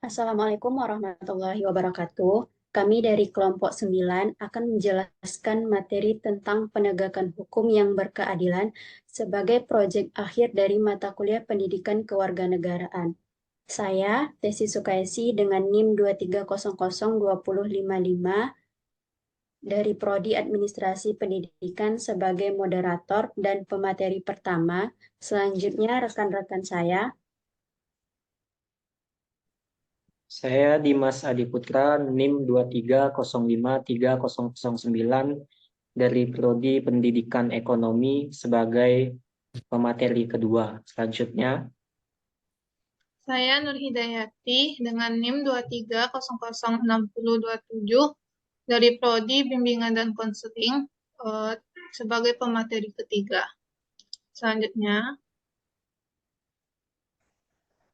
Assalamualaikum warahmatullahi wabarakatuh. Kami dari kelompok 9 akan menjelaskan materi tentang penegakan hukum yang berkeadilan sebagai proyek akhir dari mata kuliah Pendidikan Kewarganegaraan. Saya, Tesi Sukaisi dengan NIM 2300255 dari Prodi Administrasi Pendidikan sebagai moderator dan pemateri pertama. Selanjutnya rekan-rekan saya. Saya Dimas Adiputra, NIM 2305309 dari Prodi Pendidikan Ekonomi sebagai pemateri kedua. Selanjutnya, Saya Nur Hidayati dengan NIM 2300627 dari Prodi Bimbingan dan Konseling sebagai pemateri ketiga. Selanjutnya,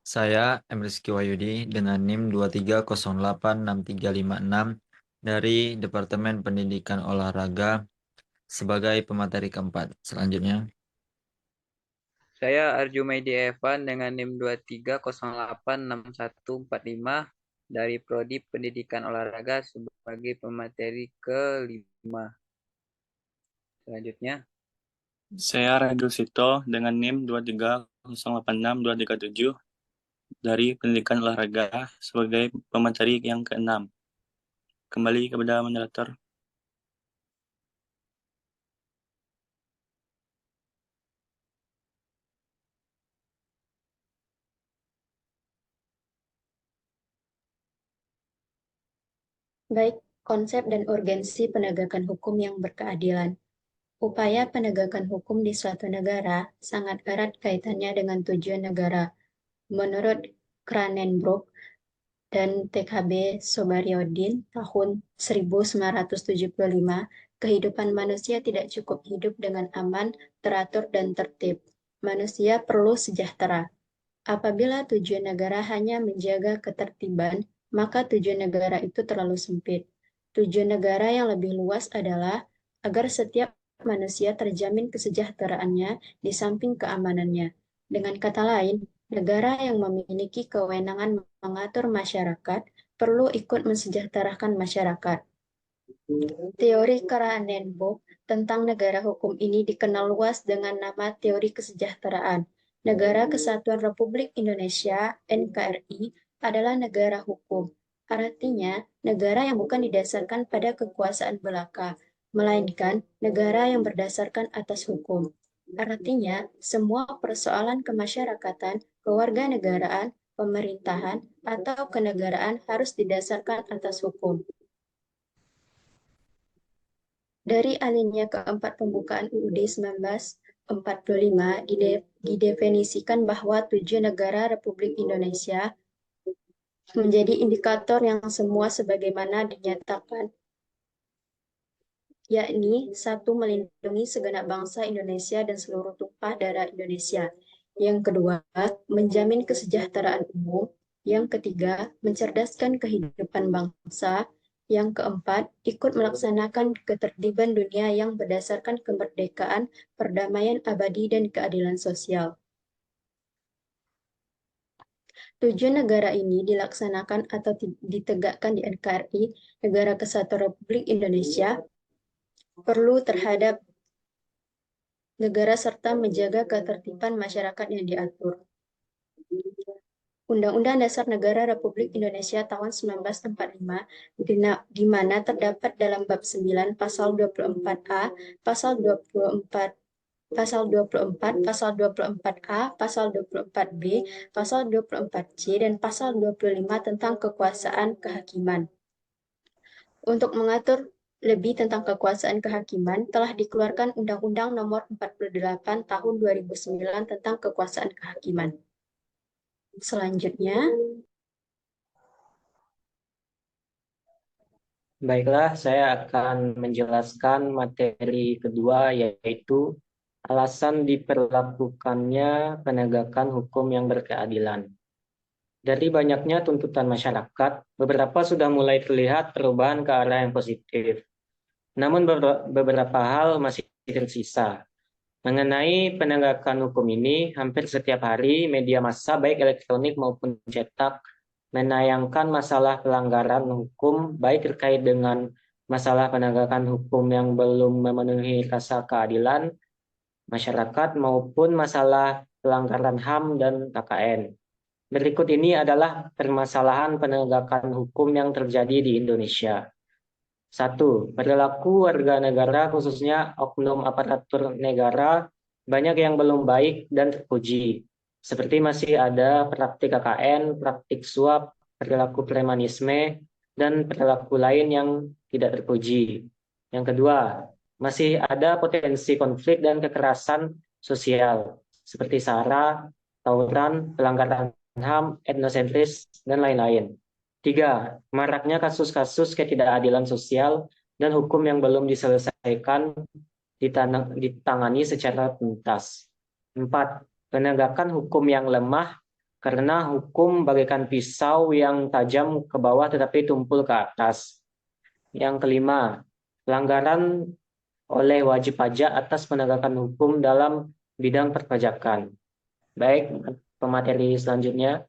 Saya M. Rizky Wahyudi dengan NIM 2308636 dari Departemen Pendidikan Olahraga sebagai pemateri keempat. Selanjutnya, Saya Arjumaidi Evan dengan NIM 230864145 dari Prodi Pendidikan Olahraga sebagai pemateri kelima. Selanjutnya, Saya Radul Sito dengan NIM 230862337 dari Pendidikan Olahraga sebagai pemateri yang keenam. Kembali kepada moderator. Baik, konsep dan urgensi penegakan hukum yang berkeadilan. Upaya penegakan hukum di suatu negara sangat erat kaitannya dengan tujuan negara. Menurut Cranenbrook dan TKB Sobaryodin tahun 1975, kehidupan manusia tidak cukup hidup dengan aman, teratur, dan tertib. Manusia perlu sejahtera. Apabila tujuan negara hanya menjaga ketertiban, maka tujuan negara itu terlalu sempit. Tujuan negara yang lebih luas adalah agar setiap manusia terjamin kesejahteraannya di samping keamanannya. Dengan kata lain, negara yang memiliki kewenangan mengatur masyarakat perlu ikut mensejahterakan masyarakat. Teori Cranenburg tentang negara hukum ini dikenal luas dengan nama teori kesejahteraan. Negara Kesatuan Republik Indonesia (NKRI) adalah negara hukum. Artinya, negara yang bukan didasarkan pada kekuasaan belaka, melainkan negara yang berdasarkan atas hukum. Artinya, semua persoalan kemasyarakatan, kewarganegaraan, pemerintahan, atau kenegaraan harus didasarkan atas hukum. Dari alinea keempat pembukaan UUD 1945 didefinisikan bahwa tujuan negara Republik Indonesia menjadi indikator yang semua sebagaimana dinyatakan, yakni satu, melindungi segenap bangsa Indonesia dan seluruh tumpah darah Indonesia. Yang kedua, menjamin kesejahteraan umum. Yang ketiga, mencerdaskan kehidupan bangsa. Yang keempat, ikut melaksanakan ketertiban dunia yang berdasarkan kemerdekaan, perdamaian abadi, dan keadilan sosial. Tujuan negara ini dilaksanakan atau ditegakkan di NKRI, Negara Kesatuan Republik Indonesia, perlu terhadap negara serta menjaga ketertiban masyarakat yang diatur. Undang-Undang Dasar Negara Republik Indonesia tahun 1945, di mana terdapat dalam bab 9 pasal 24A, pasal 24, pasal 24, pasal 24A, pasal 24B, pasal 24C, dan pasal 25 tentang kekuasaan kehakiman. Untuk mengatur lebih tentang kekuasaan kehakiman, telah dikeluarkan Undang-Undang Nomor 48 Tahun 2009 tentang kekuasaan kehakiman. Selanjutnya, baiklah, saya akan menjelaskan materi kedua, yaitu alasan diperlakukannya penegakan hukum yang berkeadilan. Dari banyaknya tuntutan masyarakat, beberapa sudah mulai terlihat perubahan ke arah yang positif. Namun beberapa hal masih tersisa. Mengenai penegakan hukum ini, hampir setiap hari media massa baik elektronik maupun cetak menayangkan masalah pelanggaran hukum baik terkait dengan masalah penegakan hukum yang belum memenuhi rasa keadilan masyarakat maupun masalah pelanggaran HAM dan KKN. Berikut ini adalah permasalahan penegakan hukum yang terjadi di Indonesia. 1. Perilaku warga negara khususnya oknum aparatur negara banyak yang belum baik dan terpuji. Seperti masih ada praktik KKN, praktik suap, perilaku premanisme, dan perilaku lain yang tidak terpuji. Yang kedua, masih ada potensi konflik dan kekerasan sosial, seperti SARA, tawuran, pelanggaran HAM, etnosentris, dan lain-lain. 3. Maraknya kasus-kasus ketidakadilan sosial dan hukum yang belum diselesaikan ditangani secara tuntas. 4. Penegakan hukum yang lemah karena hukum bagaikan pisau yang tajam ke bawah tetapi tumpul ke atas. Yang kelima, pelanggaran oleh wajib pajak atas penegakan hukum dalam bidang perpajakan. Baik, pemateri selanjutnya.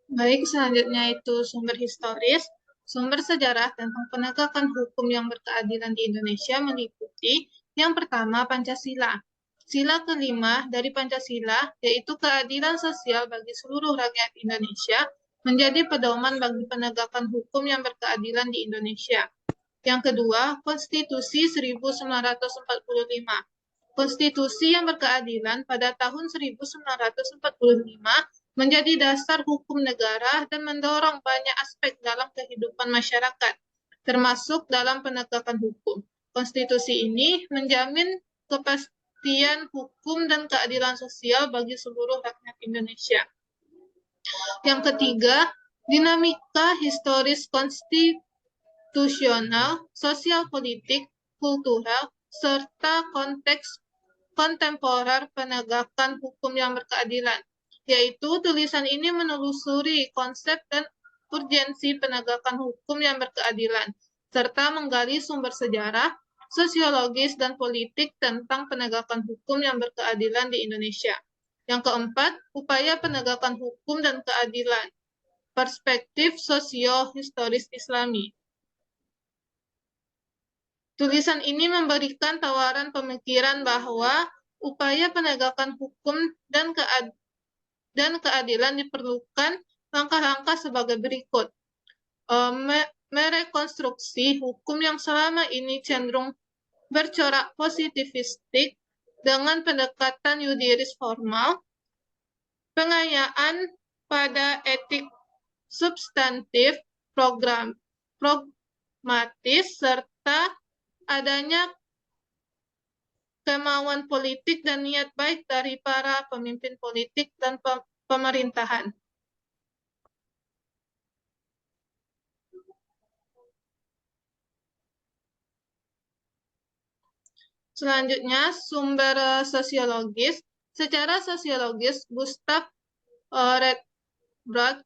Baik, selanjutnya itu sumber historis. Sumber sejarah tentang penegakan hukum yang berkeadilan di Indonesia meliputi yang pertama Pancasila. Sila kelima dari Pancasila, yaitu keadilan sosial bagi seluruh rakyat Indonesia, menjadi pedoman bagi penegakan hukum yang berkeadilan di Indonesia. Yang kedua, Konstitusi 1945. Konstitusi yang berkeadilan pada tahun 1945 menjadi dasar hukum negara dan mendorong banyak aspek dalam kehidupan masyarakat, termasuk dalam penegakan hukum. Konstitusi ini menjamin kepastian hukum dan keadilan sosial bagi seluruh rakyat Indonesia. Yang ketiga, dinamika historis konstitusional, sosial politik, kultural, serta konteks kontemporer penegakan hukum yang berkeadilan, yaitu tulisan ini menelusuri konsep dan urgensi penegakan hukum yang berkeadilan, serta menggali sumber sejarah, sosiologis, dan politik tentang penegakan hukum yang berkeadilan di Indonesia. Yang keempat, upaya penegakan hukum dan keadilan, perspektif sosio-historis Islami. Tulisan ini memberikan tawaran pemikiran bahwa upaya penegakan hukum dan keadilan diperlukan langkah-langkah sebagai berikut. Merekonstruksi hukum yang selama ini cenderung bercorak positivistik dengan pendekatan yudiris formal, pengayaan pada etik substantif, pragmatis, serta adanya kemauan politik dan niat baik dari para pemimpin politik dan pemerintahan. Selanjutnya, sumber sosiologis. Secara sosiologis, Gustav Rechtbruch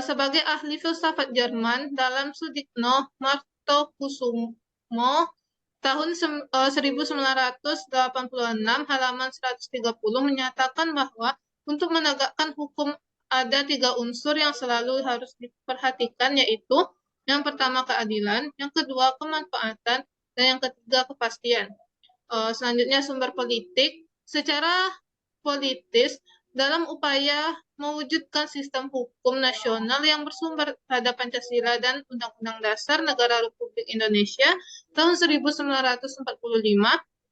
sebagai ahli filsafat Jerman dalam Sudikno Martokusumo tahun 1986 halaman 130 menyatakan bahwa untuk menegakkan hukum ada 3 unsur yang selalu harus diperhatikan, yaitu yang pertama keadilan, yang kedua kemanfaatan, dan yang ketiga kepastian. Selanjutnya sumber politik. Secara politis, dalam upaya mewujudkan sistem hukum nasional yang bersumber pada Pancasila dan Undang-Undang Dasar Negara Republik Indonesia tahun 1945,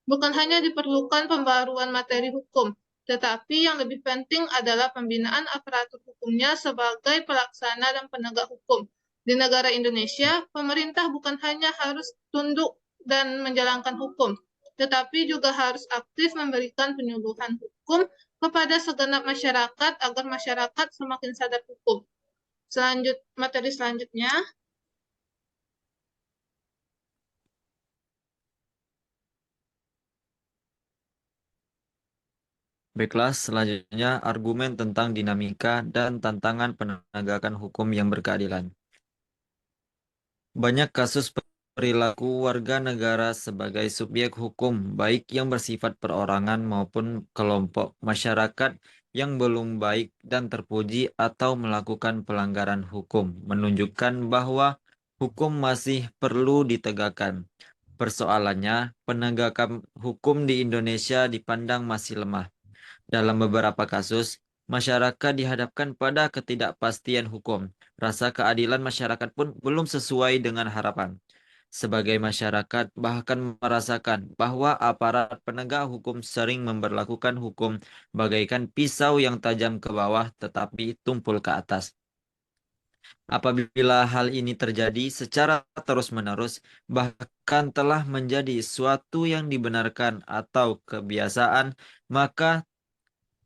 bukan hanya diperlukan pembaruan materi hukum, tetapi yang lebih penting adalah pembinaan aparatur hukumnya sebagai pelaksana dan penegak hukum. Di negara Indonesia, pemerintah bukan hanya harus tunduk dan menjalankan hukum, tetapi juga harus aktif memberikan penyuluhan hukum kepada segenap masyarakat agar masyarakat semakin sadar hukum. Materi selanjutnya. Baiklah, selanjutnya argumen tentang dinamika dan tantangan penegakan hukum yang berkeadilan. Banyak kasus perilaku warga negara sebagai subjek hukum, baik yang bersifat perorangan maupun kelompok masyarakat yang belum baik dan terpuji atau melakukan pelanggaran hukum, menunjukkan bahwa hukum masih perlu ditegakkan. Persoalannya, penegakan hukum di Indonesia dipandang masih lemah. Dalam beberapa kasus, masyarakat dihadapkan pada ketidakpastian hukum. Rasa keadilan masyarakat pun belum sesuai dengan harapan. Sebagai masyarakat bahkan merasakan bahwa aparat penegak hukum sering memberlakukan hukum bagaikan pisau yang tajam ke bawah tetapi tumpul ke atas. Apabila hal ini terjadi secara terus-menerus, bahkan telah menjadi suatu yang dibenarkan atau kebiasaan, maka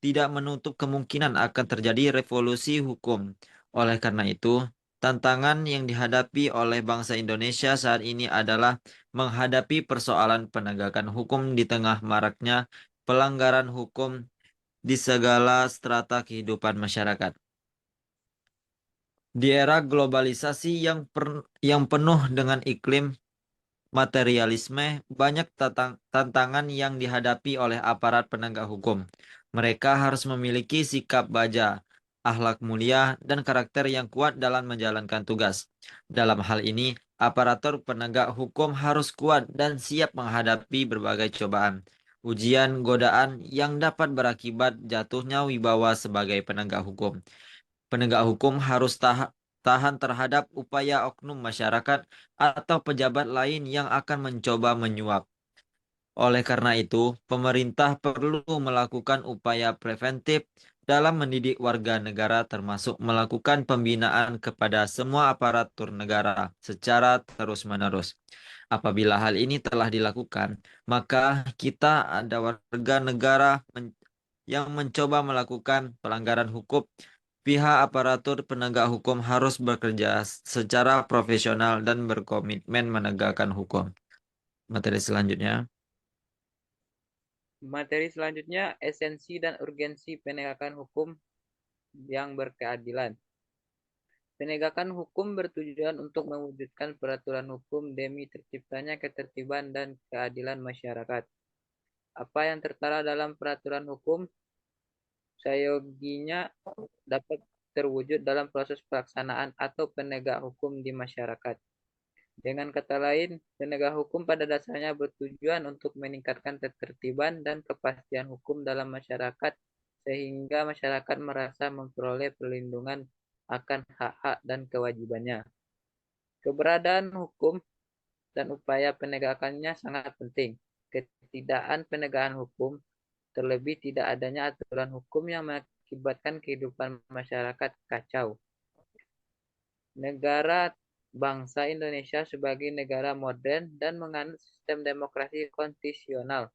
tidak menutup kemungkinan akan terjadi revolusi hukum. Oleh karena itu, tantangan yang dihadapi oleh bangsa Indonesia saat ini adalah menghadapi persoalan penegakan hukum di tengah maraknya pelanggaran hukum di segala strata kehidupan masyarakat. Di era globalisasi yang penuh dengan iklim materialisme, banyak tantangan yang dihadapi oleh aparat penegak hukum. Mereka harus memiliki sikap baja, akhlak mulia, dan karakter yang kuat dalam menjalankan tugas. Dalam hal ini, aparatur penegak hukum harus kuat dan siap menghadapi berbagai cobaan, ujian, godaan yang dapat berakibat jatuhnya wibawa sebagai penegak hukum. Penegak hukum harus tahan terhadap upaya oknum masyarakat atau pejabat lain yang akan mencoba menyuap. Oleh karena itu, pemerintah perlu melakukan upaya preventif dalam mendidik warga negara termasuk melakukan pembinaan kepada semua aparatur negara secara terus-menerus. Apabila hal ini telah dilakukan, maka kita ada warga negara yang mencoba melakukan pelanggaran hukum. Pihak aparatur penegak hukum harus bekerja secara profesional dan berkomitmen menegakkan hukum. Materi selanjutnya. Materi selanjutnya, esensi dan urgensi penegakan hukum yang berkeadilan. Penegakan hukum bertujuan untuk mewujudkan peraturan hukum demi terciptanya ketertiban dan keadilan masyarakat. Apa yang tertera dalam peraturan hukum seyogianya dapat terwujud dalam proses pelaksanaan atau penegak hukum di masyarakat. Dengan kata lain, penegak hukum pada dasarnya bertujuan untuk meningkatkan ketertiban dan kepastian hukum dalam masyarakat sehingga masyarakat merasa memperoleh perlindungan akan hak-hak dan kewajibannya. Keberadaan hukum dan upaya penegakannya sangat penting. Ketidakan penegakan hukum, terlebih tidak adanya aturan hukum yang mengakibatkan kehidupan masyarakat kacau. Negara bangsa Indonesia sebagai negara modern dan menganut sistem demokrasi konstitusional.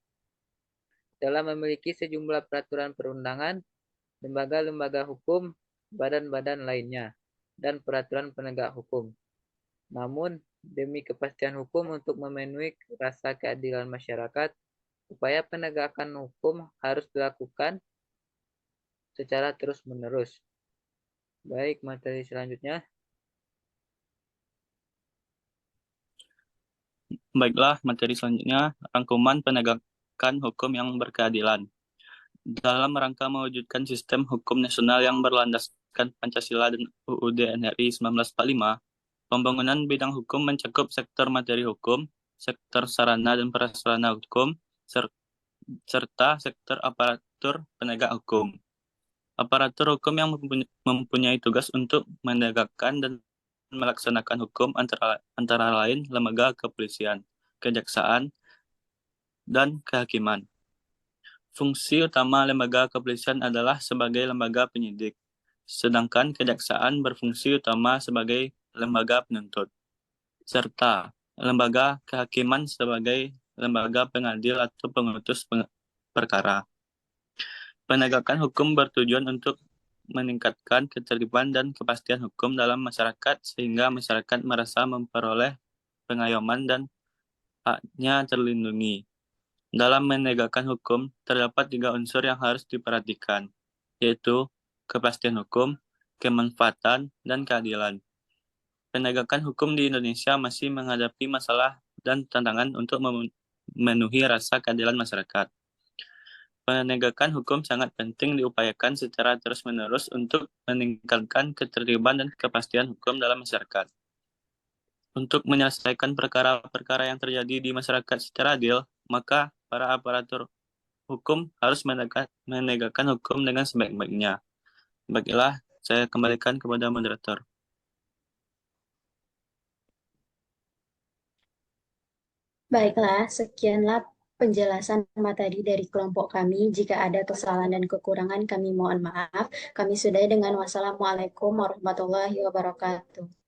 Dalam memiliki sejumlah peraturan perundangan, lembaga-lembaga hukum, badan-badan lainnya, dan peraturan penegak hukum. Namun, demi kepastian hukum untuk memenuhi rasa keadilan masyarakat, upaya penegakan hukum harus dilakukan secara terus-menerus. Baik, materi selanjutnya. Baiklah, materi selanjutnya, rangkuman penegakan hukum yang berkeadilan. Dalam rangka mewujudkan sistem hukum nasional yang berlandaskan Pancasila dan UUD NRI 1945, pembangunan bidang hukum mencakup sektor materi hukum, sektor sarana dan prasarana hukum, serta sektor aparatur penegak hukum. Aparatur hukum yang mempunyai tugas untuk menegakkan dan melaksanakan hukum antara lain lembaga kepolisian, kejaksaan, dan kehakiman. Fungsi utama lembaga kepolisian adalah sebagai lembaga penyidik, sedangkan kejaksaan berfungsi utama sebagai lembaga penuntut, serta lembaga kehakiman sebagai lembaga pengadil atau pengutus perkara. Penegakan hukum bertujuan untuk meningkatkan ketertiban dan kepastian hukum dalam masyarakat sehingga masyarakat merasa memperoleh pengayoman dan haknya terlindungi. Dalam menegakkan hukum, terdapat 3 unsur yang harus diperhatikan, yaitu kepastian hukum, kemanfaatan, dan keadilan. Penegakan hukum di Indonesia masih menghadapi masalah dan tantangan untuk memenuhi rasa keadilan masyarakat. Penegakan hukum sangat penting diupayakan secara terus-menerus untuk meningkatkan ketertiban dan kepastian hukum dalam masyarakat. Untuk menyelesaikan perkara-perkara yang terjadi di masyarakat secara adil, maka para aparatur hukum harus menegakkan hukum dengan sebaik-baiknya. Baiklah, saya kembalikan kepada moderator. Baiklah, sekianlah penjelasan materi dari kelompok kami. Jika ada kesalahan dan kekurangan, kami mohon maaf. Kami sudahi dengan wassalamualaikum warahmatullahi wabarakatuh.